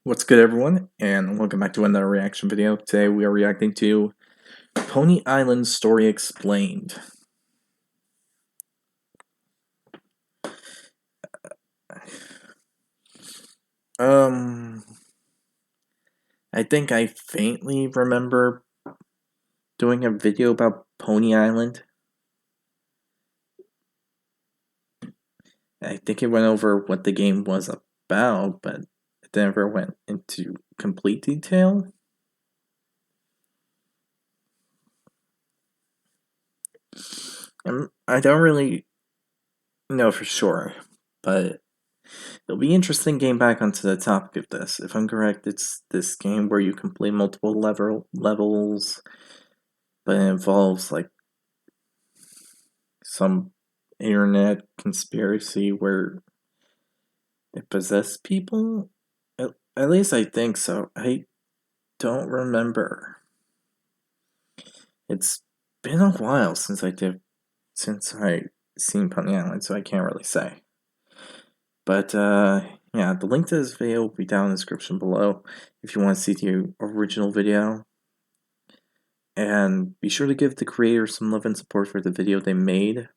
What's good, everyone, and welcome back to another reaction video. Today we are reacting to Pony Island Story Explained. I think I faintly remember doing a video about Pony Island. I think it went over what the game was about, but it never went into complete detail. I don't really know for sure, but it'll be interesting getting back onto the topic of this. If I'm correct, it's this game where you complete multiple levels, but it involves like some internet conspiracy where it possessed people. At least I think so. I don't remember. It's been a while since I seen Pony Island, so I can't really say. But yeah, the link to this video will be down in the description below if you want to see the original video. And be sure to give the creators some love and support for the video they made.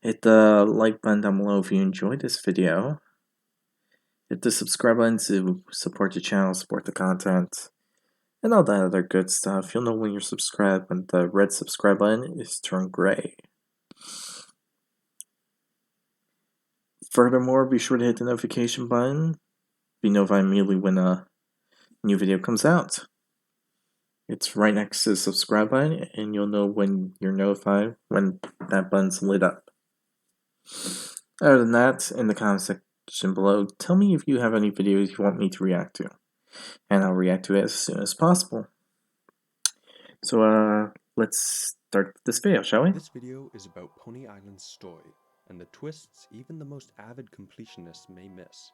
Hit the like button down below if you enjoyed this video. Hit the subscribe button to support the channel, support the content, and all that other good stuff. You'll know when you're subscribed when the red subscribe button is turned gray. Furthermore, be sure to hit the notification button. Be notified immediately when a new video comes out. It's right next to the subscribe button, and you'll know when you're notified when that button's lit up. Other than that, in the comment section below, tell me if you have any videos you want me to react to, and I'll react to it as soon as possible. So, let's start this video, shall we? This video is about Pony Island's story, and the twists even the most avid completionists may miss.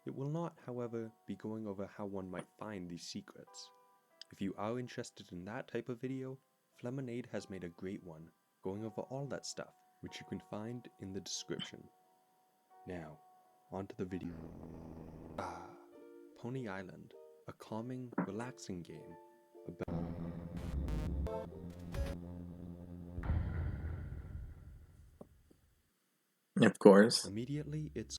It will not, however, be going over how one might find these secrets. If you are interested in that type of video, Flemonade has made a great one, going over all that stuff, which you can find in the description. Now, on to the video. Pony Island, a calming, relaxing game about... Of course. Immediately, it's...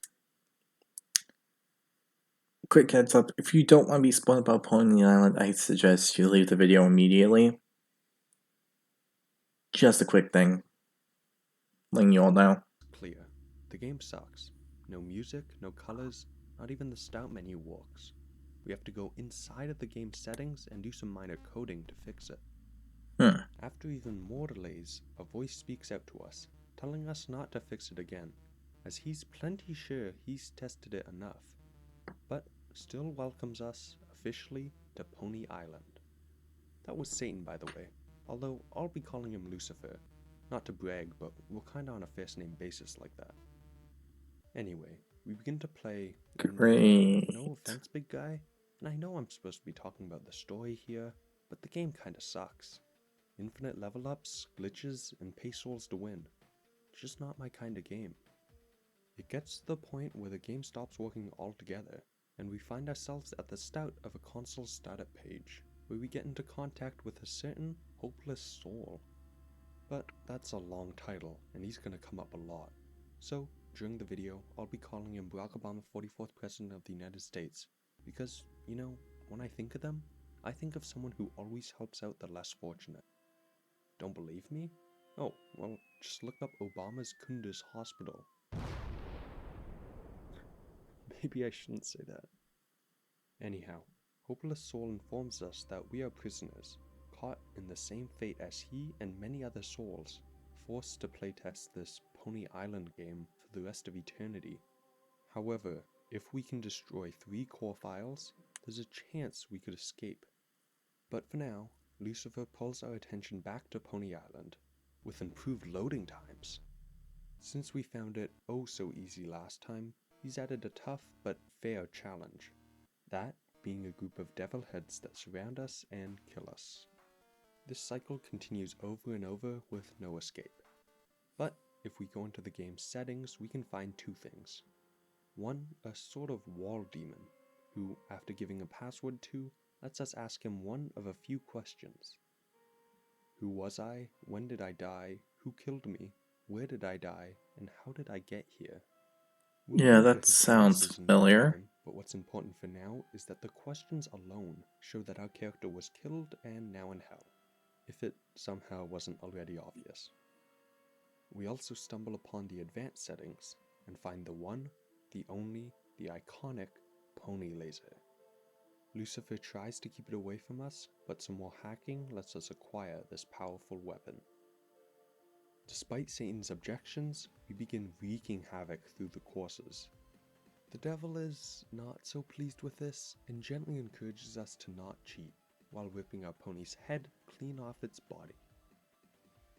Quick heads up, if you don't want to be spoiled about Pony Island, I suggest you leave the video immediately. Just a quick thing. Letting you all know. Clear. The game sucks. No music, no colors, not even the start menu works. We have to go inside of the game settings and do some minor coding to fix it. After even more delays, a voice speaks out to us, telling us not to fix it again, as he's plenty sure he's tested it enough, but still welcomes us officially to Pony Island. That was Satan, by the way, although I'll be calling him Lucifer. Not to brag, but we're kinda on a first name basis like that. Anyway, we begin to play... Great. No offense, big guy, and I know I'm supposed to be talking about the story here, but the game kinda sucks. Infinite level ups, glitches, and pay souls to win. Just not my kind of game. It gets to the point where the game stops working altogether, and we find ourselves at the start of a console startup page, where we get into contact with a certain hopeless soul. But that's a long title, and he's gonna come up a lot. So, during the video, I'll be calling him Barack Obama, 44th President of the United States, because, you know, when I think of them, I think of someone who always helps out the less fortunate. Don't believe me? Oh, well, just look up Obama's Kunduz Hospital. Maybe I shouldn't say that. Anyhow, Hopeless Soul informs us that we are prisoners, caught in the same fate as he and many other souls, forced to playtest this Pony Island game for the rest of eternity. However, if we can destroy 3 core files, there's a chance we could escape. But for now, Lucifer pulls our attention back to Pony Island, with improved loading times. Since we found it oh so easy last time, he's added a tough but fair challenge. That being a group of devil heads that surround us and kill us. This cycle continues over and over with no escape. But if we go into the game's settings, we can find 2 things. 1, a sort of wall demon, who, after giving a password to, lets us ask him one of a few questions. Who was I? When did I die? Who killed me? Where did I die? And how did I get here? We'll Yeah, go over that his sounds bonuses in no familiar. time, but what's important for now is that the questions alone show that our character was killed and now in hell, if it somehow wasn't already obvious. We also stumble upon the advanced settings and find the one, the only, the iconic pony laser. Lucifer tries to keep it away from us, but some more hacking lets us acquire this powerful weapon. Despite Satan's objections, we begin wreaking havoc through the courses. The devil is not so pleased with this and gently encourages us to not cheat, while ripping our pony's head clean off its body.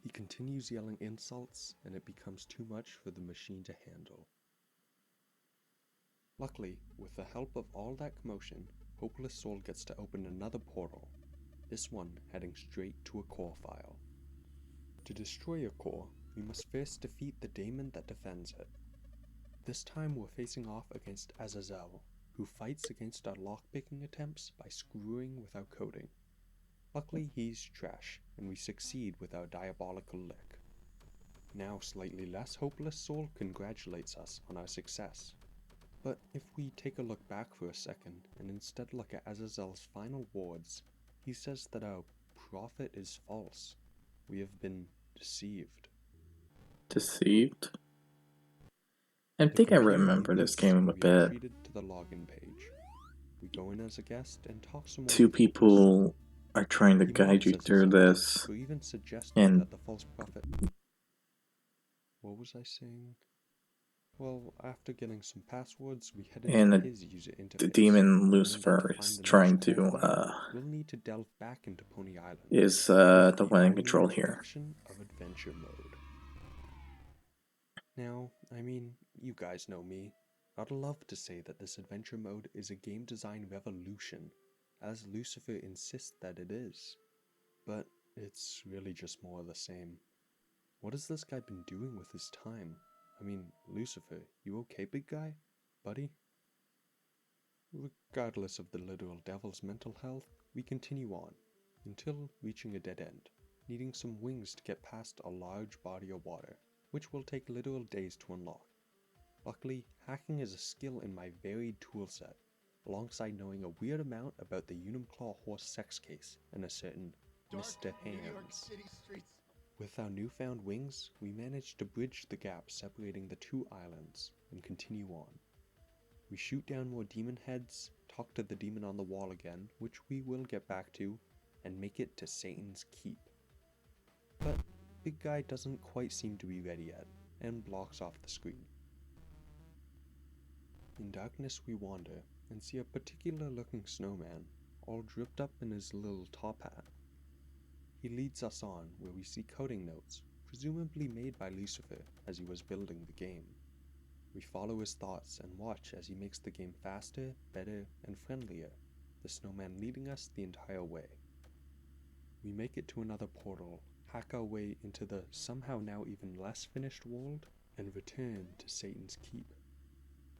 He continues yelling insults, and it becomes too much for the machine to handle. Luckily, with the help of all that commotion, Hopeless Soul gets to open another portal, this one heading straight to a core file. To destroy a core, we must first defeat the daemon that defends it. This time we're facing off against Azazel, who fights against our lockpicking attempts by screwing with our coding. Luckily he's trash, and we succeed with our diabolical lick. Now slightly less Hopeless Soul congratulates us on our success. But if we take a look back for a second and instead look at Azazel's final words, he says that our prophet is false. We have been deceived. Deceived? I The think I computer remember this reboots game and a we are bit. treated to the login page. We go in as a guest and talk some more Two with Hopeless Soul. people are trying to He guide mocks you through Azazel this, for even suggesting and that the false prophet... What was I saying? Well, after getting some passwords, we head into and his user the interface, demon knowing that to Lucifer find is the next trying core to file, we'll need to delve back into Pony Island, is with the the one in all-new control here. introduction of Adventure Mode. Now, I mean, you guys know me. I'd love to say that this Adventure Mode is a game design revolution, as Lucifer insists that it is. But it's really just more of the same. What has this guy been doing with his time? I mean, Lucifer, you okay, big guy? Buddy? Regardless of the literal devil's mental health, we continue on, until reaching a dead end, needing some wings to get past a large body of water, which will take literal days to unlock. Luckily, hacking is a skill in my varied toolset, alongside knowing a weird amount about the Unimclaw horse sex case and a certain Mr. Hands. With our newfound wings, we manage to bridge the gap separating the two islands and continue on. We shoot down more demon heads, talk to the demon on the wall again, which we will get back to, and make it to Satan's Keep. But Big Guy doesn't quite seem to be ready yet, and blocks off the screen. In darkness we wander, and see a particular looking snowman, all dripped up in his little top hat. He leads us on, where we see coding notes, presumably made by Lucifer as he was building the game. We follow his thoughts and watch as he makes the game faster, better, and friendlier, the snowman leading us the entire way. We make it to another portal, hack our way into the somehow now even less finished world, and return to Satan's Keep.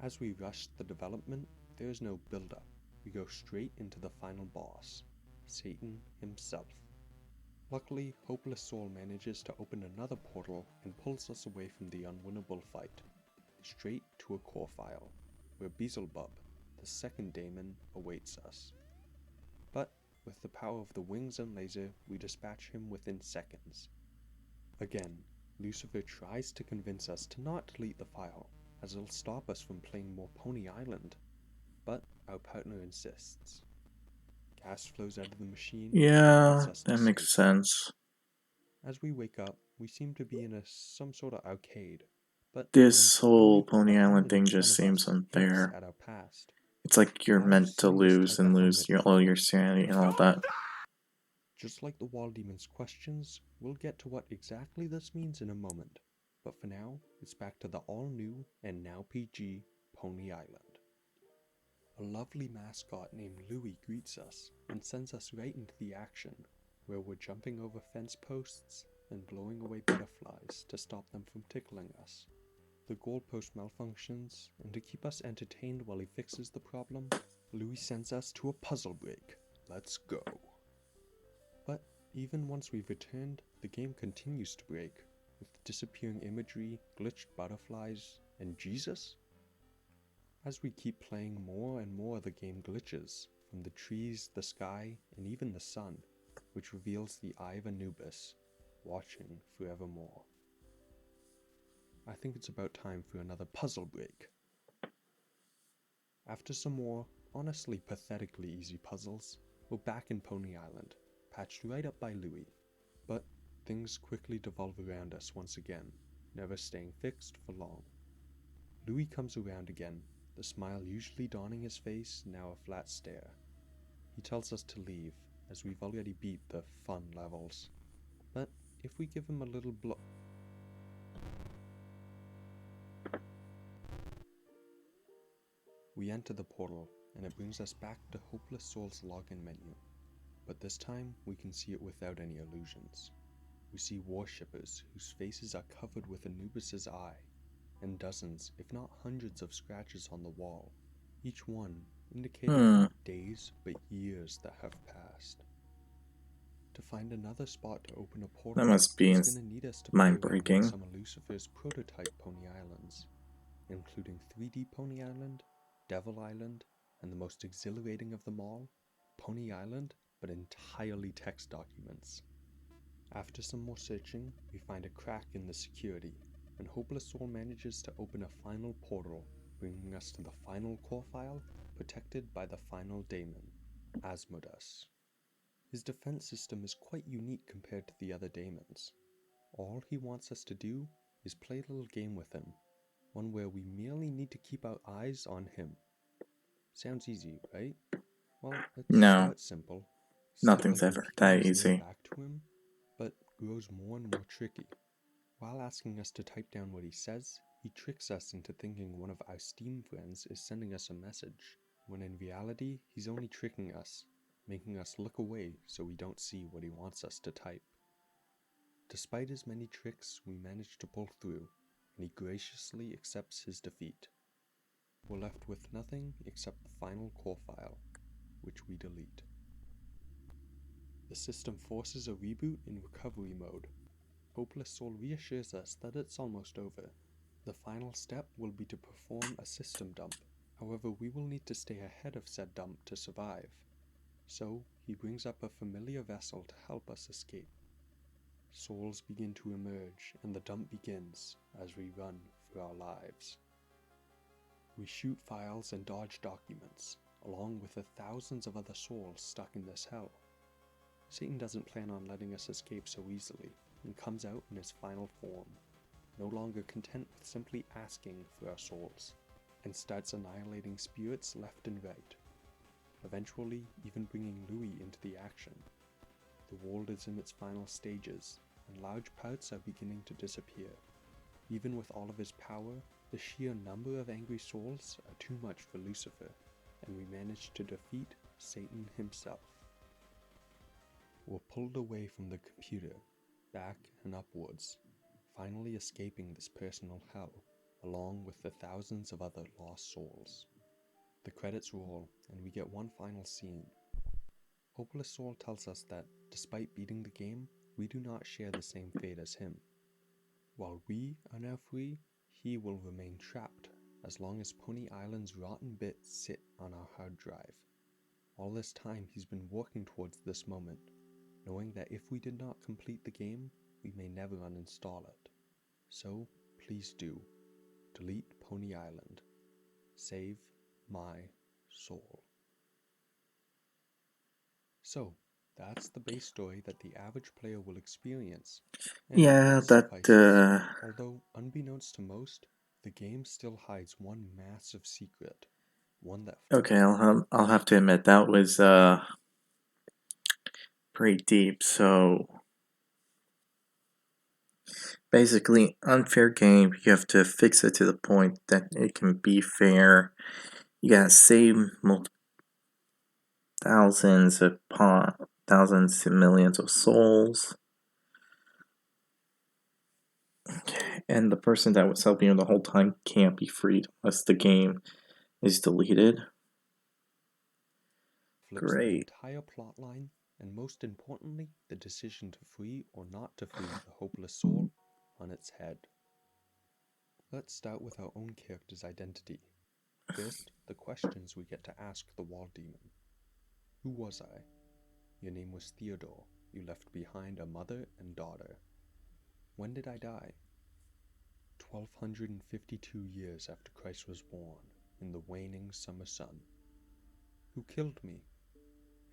As we rush the development, there is no build-up. We go straight into the final boss, Satan himself. Luckily, Hopeless Soul manages to open another portal and pulls us away from the unwinnable fight, straight to a core file, where Beelzebub, the second daemon, awaits us. But with the power of the wings and laser, we dispatch him within seconds. Again, Lucifer tries to convince us to not delete the file, as it'll stop us from playing more Pony Island, but our partner insists. Gas flows out of the machine and Yeah, leads us to that makes safety. sense. As we wake up, we seem to be in some sort of arcade, but This whole importantly, Pony our Island helmet thing in front just of seems us hints unfair. at our past. It's like you're I've meant to seen this lose type of and lose helmet all before. your sanity and all that. Just like the Wall Demon's questions, we'll get to what exactly this means in a moment, but for now, it's back to the all-new and now PG Pony Island. A lovely mascot named Louie greets us and sends us right into the action, where we're jumping over fence posts and blowing away butterflies to stop them from tickling us. The goalpost malfunctions, and to keep us entertained while he fixes the problem, Louis sends us to a puzzle break. Let's go. But even once we've returned, the game continues to break, with disappearing imagery, glitched butterflies, and Jesus? As we keep playing, more and more the game glitches, from the trees, the sky, and even the sun, which reveals the eye of Anubis, watching forevermore. I think it's about time for another puzzle break. After some more, honestly pathetically easy puzzles, we're back in Pony Island, patched right up by Louis. But things quickly devolve around us once again, never staying fixed for long. Louis comes around again, the smile usually donning his face, now a flat stare. He tells us to leave, as we've already beat the fun levels. But if we give him a little we enter the portal, and it brings us back to Hopeless Soul's login menu. But this time, we can see it without any illusions. We see worshippers whose faces are covered with Anubis's eye, and dozens, if not hundreds of scratches on the wall, each one indicating not days, but years that have passed. To find another spot to open a portal, That must be is going to need us to play around with some of Lucifer's prototype Pony Islands, including 3D Pony Island, Devil Island, and the most exhilarating of them all, Pony Island, but entirely text documents. After some more searching, we find a crack in the security, and Hopeless Soul manages to open a final portal, bringing us to the final core file, protected by the final daemon, Asmodeus. His defense system is quite unique compared to the other daemons. All he wants us to do is play a little game with him, one where we merely need to keep our eyes on him. Sounds easy, right? Well, it starts simple. Nothing's Simply ever that repeating his name easy. back to him, but grows more and more tricky. While asking us to type down what he says, he tricks us into thinking one of our Steam friends is sending us a message, when in reality, he's only tricking us, making us look away so we don't see what he wants us to type. Despite his many tricks, we manage to pull through, and he graciously accepts his defeat. We're left with nothing except the final core file, which we delete. The system forces a reboot in recovery mode. Hopeless Soul reassures us that it's almost over. The final step will be to perform a system dump. However, we will need to stay ahead of said dump to survive. So, he brings up a familiar vessel to help us escape. Souls begin to emerge, and the dump begins as we run for our lives. We shoot files and dodge documents, along with the thousands of other souls stuck in this hell. Satan doesn't plan on letting us escape so easily, and comes out in his final form, no longer content with simply asking for our souls, and starts annihilating spirits left and right, eventually even bringing Louis into the action. The world is in its final stages, and large parts are beginning to disappear. Even with all of his power, the sheer number of angry souls are too much for Lucifer, and we manage to defeat Satan himself. We're pulled away from the computer, back and upwards, finally escaping this personal hell, along with the thousands of other lost souls. The credits roll, and we get one final scene. Hopeless Soul tells us that, despite beating the game, we do not share the same fate as him. While we are now free, he will remain trapped, as long as Pony Island's rotten bits sit on our hard drive. All this time he's been working towards this moment, knowing that if we did not complete the game, we may never uninstall it. So, please do. Delete Pony Island. Save my soul. So, that's the base story that the average player will experience, and Yeah, it that, suffices. Although, unbeknownst to most, the game still hides one massive secret. One that... Okay, I'll have to admit, that was, pretty deep, so... Basically, unfair game, you have to fix it to the point that it can be fair. You gotta save thousands and millions of souls. And the person that was helping you the whole time can't be freed unless the game is deleted. flips the Great. entire plotline, and most importantly, the decision to free or not to free the hopeless soul on its head. Let's start with our own character's identity. First, the questions we get to ask the wall demon. Who was I? Your name was Theodore. You left behind a mother and daughter. When did I die? 1252 years after Christ was born, in the waning summer sun. Who killed me?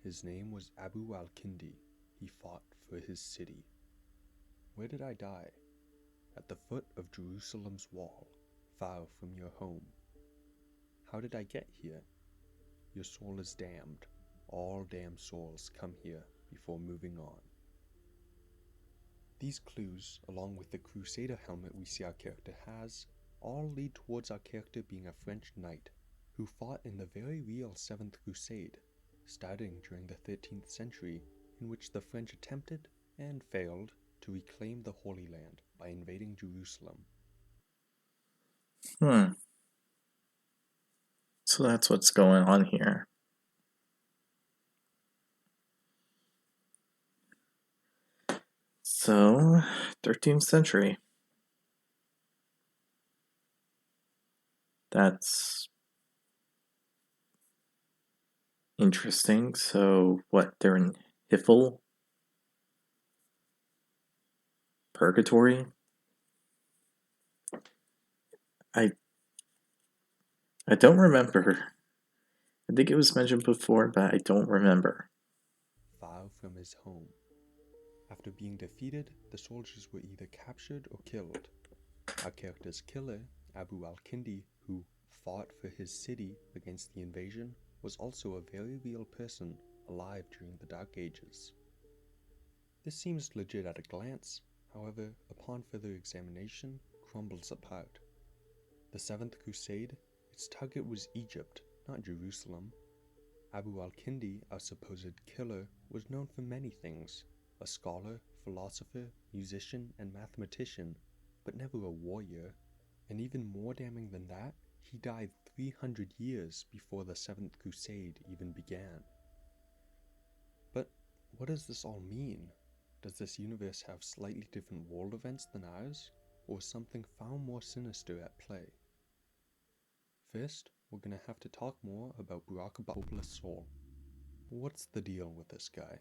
His name was Abu al-Kindi. He fought for his city. Where did I die? At the foot of Jerusalem's wall, far from your home. How did I get here? Your soul is damned. All damned souls come here before moving on. These clues, along with the Crusader helmet we see our character has, all lead towards our character being a French knight who fought in the very real 7th Crusade, starting during the 13th century, in which the French attempted, and failed, to reclaim the Holy Land by invading Jerusalem. So that's what's going on here. So, 13th century. That's interesting. So, what, they're in Hiffle? Purgatory? I don't remember. I think it was mentioned before, but I don't remember. Far from his home. After being defeated, the soldiers were either captured or killed. Our character's killer, Abu al-Kindi, who fought for his city against the invasion, was also a very real person alive during the Dark Ages. This seems legit at a glance, however, upon further examination, crumbles apart. The 7th Crusade, its target was Egypt, not Jerusalem. Abu al-Kindi, our supposed killer, was known for many things: a scholar, philosopher, musician, and mathematician, but never a warrior. And even more damning than that, he died 300 years before the 7th Crusade even began. But what does this all mean? Does this universe have slightly different world events than ours, or is something far more sinister at play? First, we're gonna have to talk more about Barack Hopeless Soul. What's the deal with this guy?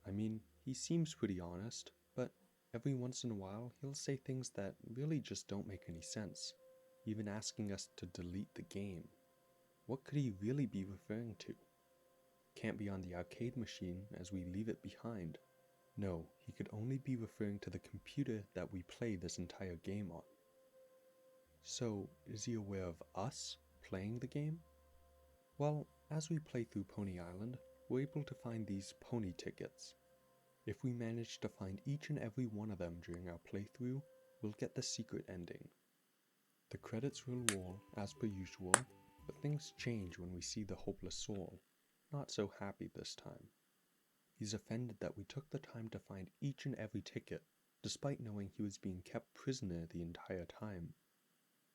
I mean, he seems pretty honest, but every once in a while he'll say things that really just don't make any sense, even asking us to delete the game. What could he really be referring to? Can't be on the arcade machine as we leave it behind. No, he could only be referring to the computer that we play this entire game on. So, is he aware of us playing the game? Well, as we play through Pony Island, we're able to find these pony tickets. If we manage to find each and every one of them during our playthrough, we'll get the secret ending. The credits will roll as per usual, but things change when we see the hopeless soul. Not so happy this time. He's offended that we took the time to find each and every ticket, despite knowing he was being kept prisoner the entire time.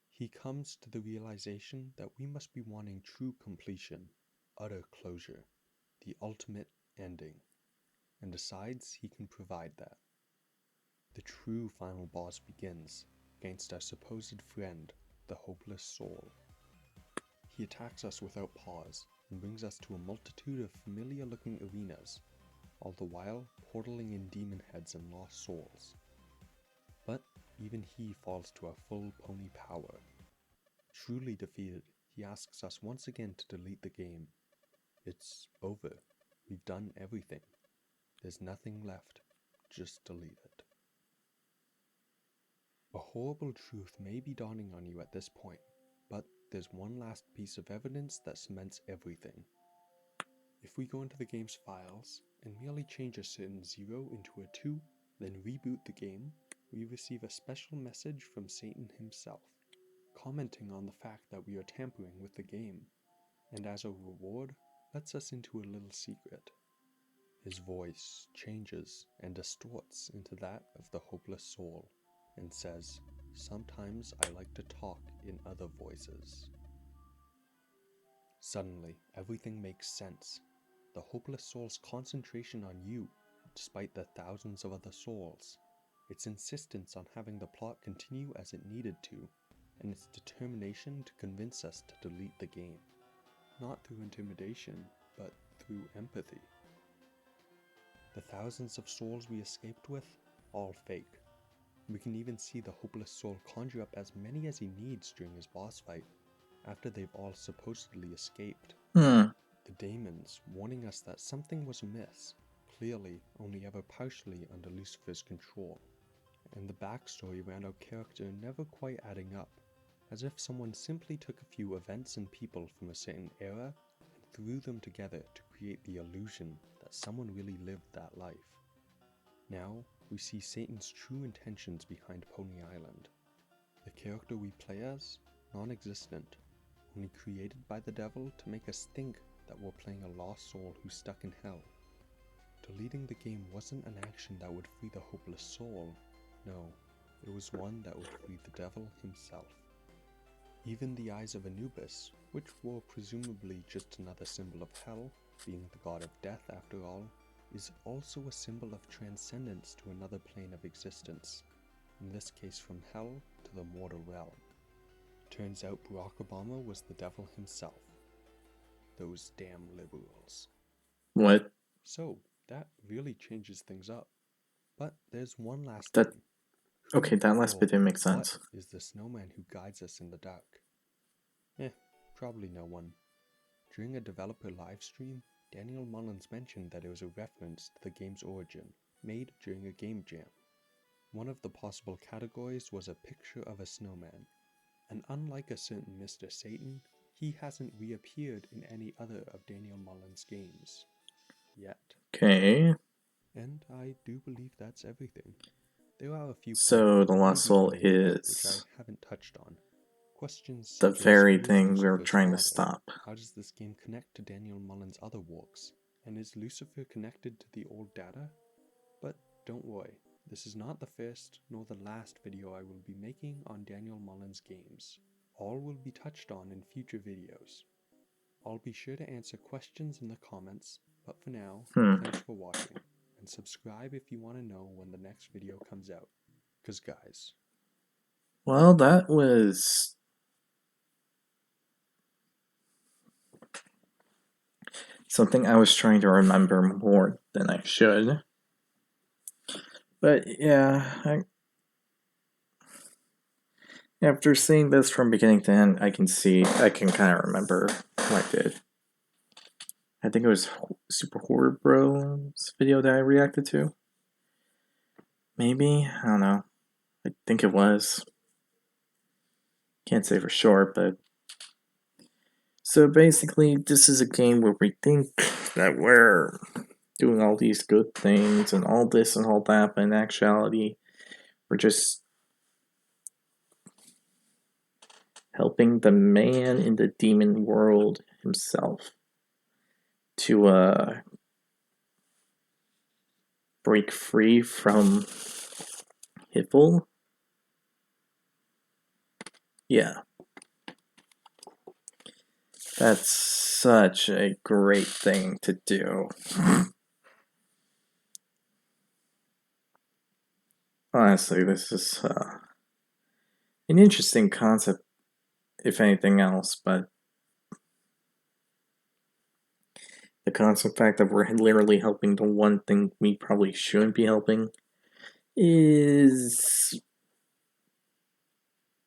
He comes to the realization that we must be wanting true completion, utter closure, the ultimate ending, and decides he can provide that. The true final boss begins against our supposed friend, the hopeless soul. He attacks us without pause and brings us to a multitude of familiar-looking arenas, all the while portaling in demon heads and lost souls. But even he falls to our full pony power. Truly defeated, he asks us once again to delete the game. It's over. We've done everything. There's nothing left. Just delete it. A horrible truth may be dawning on you at this point, but there's one last piece of evidence that cements everything. If we go into the game's files and merely change a certain 0 into a 2, then reboot the game, we receive a special message from Satan himself, commenting on the fact that we are tampering with the game, and as a reward, lets us into a little secret. His voice changes and distorts into that of the hopeless soul, and says, "Sometimes I like to talk in other voices." Suddenly, everything makes sense. the hopeless soul's concentration on you, despite the thousands of other souls, its insistence on having the plot continue as it needed to, and its determination to convince us to delete the game. Not through intimidation, but through empathy. The thousands of souls we escaped with, all fake. We can even see the hopeless soul conjure up as many as he needs during his boss fight, after they've all supposedly escaped. The daemons warning us that something was amiss, clearly only ever partially under Lucifer's control, and the backstory around our character never quite adding up, as if someone simply took a few events and people from a certain era and threw them together to create the illusion that someone really lived that life. Now, we see Satan's true intentions behind Pony Island. The character we play as, non-existent, only created by the devil to make us think that we're playing a lost soul who's stuck in hell. Deleting the game wasn't an action that would free the hopeless soul, no, it was one that would free the devil himself. Even the eyes of Anubis, which were presumably just another symbol of hell, being the god of death after all, is also a symbol of transcendence to another plane of existence, in this case from hell to the mortal realm. Turns out Barack Obama was the devil himself. Those damn liberals. What? So, that really changes things up. But there's one last That thing. okay, that last bit didn't make What sense. is the snowman who guides us in the dark? Probably no one. During a developer livestream, Daniel Mullins mentioned that it was a reference to the game's origin, made during a game jam. One of the possible categories was a picture of a snowman, and unlike a certain Mr. Satan, he hasn't reappeared in any other of Daniel Mullins' games. Yet. Okay. And I do believe that's everything. There are a few So the Lost Soul which is I haven't touched on. Questions the such as, very who is thing we were Lucifer's trying to father? stop. How does this game connect to Daniel Mullins' other works? And is Lucifer connected to the old data? But don't worry, this is not the first nor the last video I will be making on Daniel Mullins' games. All will be touched on in future videos. I'll be sure to answer questions in the comments, but for now, thanks for watching, and subscribe if you want to know when the next video comes out. 'Cause guys... Well, that was... something I was trying to remember more than I should. But yeah, after seeing this from beginning to end, I can kind of remember what I did. I think it was Super Horror Bros video that I reacted to. Maybe? I don't know. I think it was. Can't say for sure, but... So basically, this is a game where we think that we're doing all these good things and all this and all that, but in actuality, we're just helping the man in the demon world himself to break free from Hiffle. Yeah. That's such a great thing to do. Honestly, this is an interesting concept, if anything else, but the constant fact that we're literally helping the one thing we probably shouldn't be helping is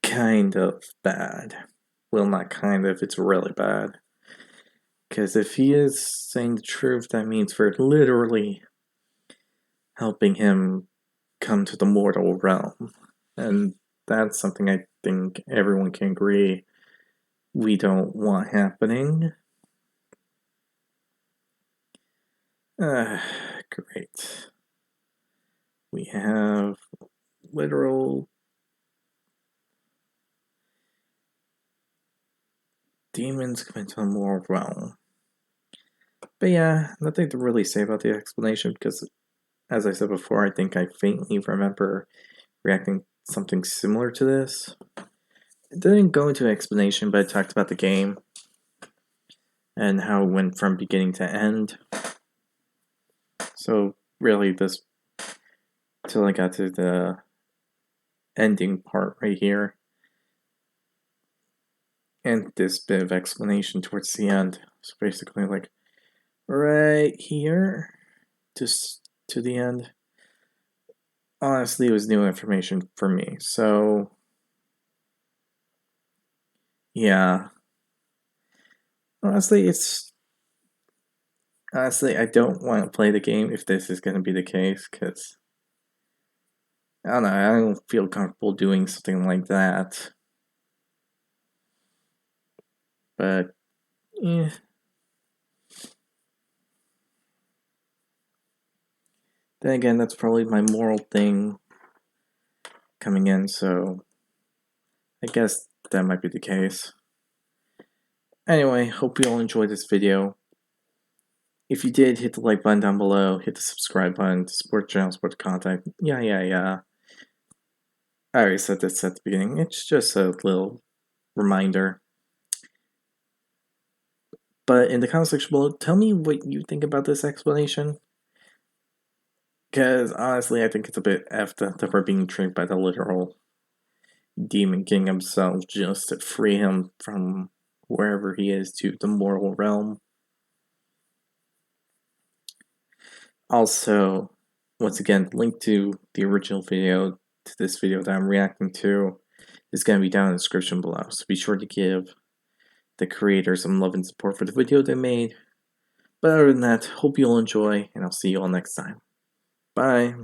kind of bad. Well, not kind of, it's really bad. Because if he is saying the truth, that means we're literally helping him come to the mortal realm. And that's something I think everyone can agree we don't want happening. Great. We have literal demons come into the mortal realm. But yeah, nothing to really say about the explanation because, as I said before, I think I faintly remember reacting something similar to this. It didn't go into an explanation, but it talked about the game and how it went from beginning to end. So really, this till I got to the ending part right here, and this bit of explanation towards the end. So basically, like right here, just to the end. Honestly, it was new information for me. So yeah, honestly, I don't want to play the game if this is going to be the case, because I don't know, I don't feel comfortable doing something like that. But yeah. Then again, that's probably my moral thing coming in, so I guess that might be the case. Anyway, hope you all enjoyed this video. If you did, hit the like button down below, hit the subscribe button to support the channel, support the content. Yeah. I already said this at the beginning. It's just a little reminder. But in the comment section below, tell me what you think about this explanation. Because honestly, I think it's a bit effed that we're being tricked by the literal Demon King himself just to free him from wherever he is to the mortal realm. Also, once again, link to the original video to this video that I'm reacting to is going to be down in the description below. So be sure to give the creators some love and support for the video they made. But other than that, hope you all enjoy, and I'll see you all next time. Bye.